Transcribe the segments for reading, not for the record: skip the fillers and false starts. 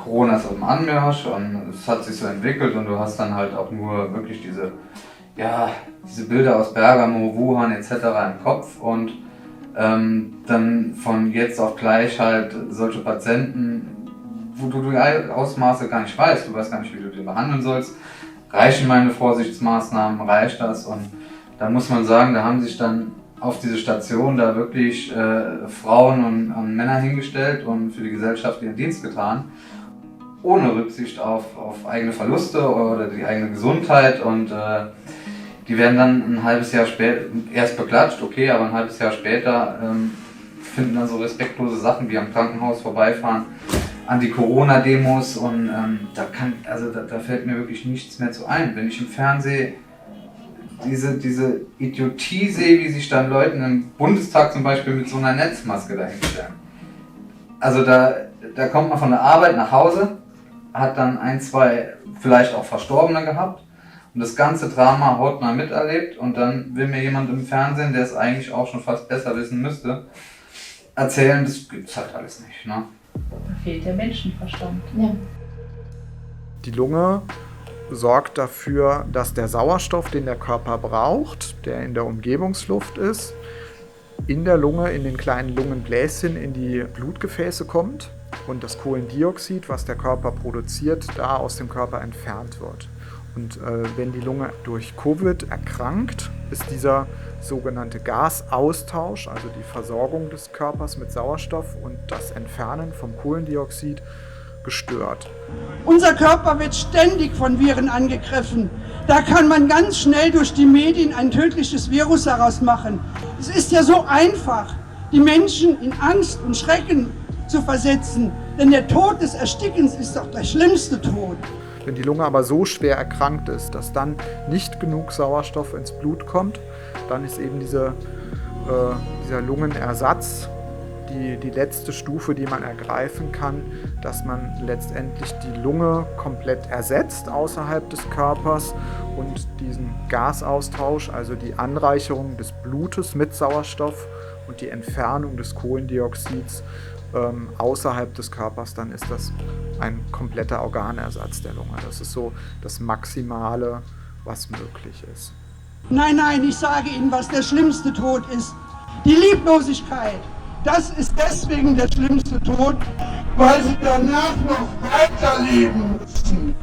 Corona ist auf dem Anmarsch und es hat sich so entwickelt und du hast dann halt auch nur wirklich diese Bilder aus Bergamo, Wuhan etc. im Kopf und dann von jetzt auf gleich halt solche Patienten, wo du die Ausmaße gar nicht weißt, du weißt gar nicht, wie du die behandeln sollst. Reichen meine Vorsichtsmaßnahmen, reicht das? Und da muss man sagen, da haben sich dann auf diese Station da wirklich Frauen und Männer hingestellt und für die Gesellschaft ihren Dienst getan, ohne Rücksicht auf eigene Verluste oder die eigene Gesundheit und die werden dann ein halbes Jahr später erst beklatscht, okay, aber ein halbes Jahr später finden dann so respektlose Sachen wie am Krankenhaus vorbeifahren, Anti-Corona-Demos und da fällt mir wirklich nichts mehr zu ein. Wenn ich im Fernsehen diese Idiotie sehe, wie sich dann Leute im Bundestag zum Beispiel mit so einer Netzmaske dahinstellen. Also da kommt man von der Arbeit nach Hause, hat dann 1, 2 vielleicht auch Verstorbene gehabt und das ganze Drama hautnah miterlebt und dann will mir jemand im Fernsehen, der es eigentlich auch schon fast besser wissen müsste, erzählen, das gibt's halt alles nicht. Ne? Da fehlt der Menschenverstand. Ja. Die Lunge sorgt dafür, dass der Sauerstoff, den der Körper braucht, der in der Umgebungsluft ist, in der Lunge, in den kleinen Lungenbläschen in die Blutgefäße kommt und das Kohlendioxid, was der Körper produziert, da aus dem Körper entfernt wird. Und wenn die Lunge durch Covid erkrankt, ist dieser sogenannte Gasaustausch, also die Versorgung des Körpers mit Sauerstoff und das Entfernen vom Kohlendioxid, gestört. Unser Körper wird ständig von Viren angegriffen. Da kann man ganz schnell durch die Medien ein tödliches Virus daraus machen. Es ist ja so einfach, die Menschen in Angst und Schrecken zu versetzen. Denn der Tod des Erstickens ist doch der schlimmste Tod. Wenn die Lunge aber so schwer erkrankt ist, dass dann nicht genug Sauerstoff ins Blut kommt, dann ist eben dieser Lungenersatz die letzte Stufe, die man ergreifen kann, dass man letztendlich die Lunge komplett ersetzt außerhalb des Körpers und diesen Gasaustausch, also die Anreicherung des Blutes mit Sauerstoff und die Entfernung des Kohlendioxids außerhalb des Körpers, dann ist das ein kompletter Organersatz der Lunge. Das ist so das Maximale, was möglich ist. Nein, ich sage Ihnen, was der schlimmste Tod ist. Die Lieblosigkeit. Das ist deswegen der schlimmste Tod, weil Sie danach noch weiterleben müssen.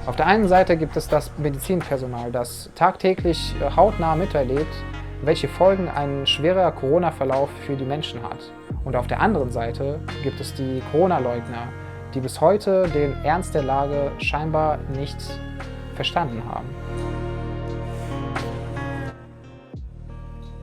Auf der einen Seite gibt es das Medizinpersonal, das tagtäglich hautnah miterlebt, welche Folgen ein schwerer Corona-Verlauf für die Menschen hat. Und auf der anderen Seite gibt es die Corona-Leugner, die bis heute den Ernst der Lage scheinbar nicht verstanden haben.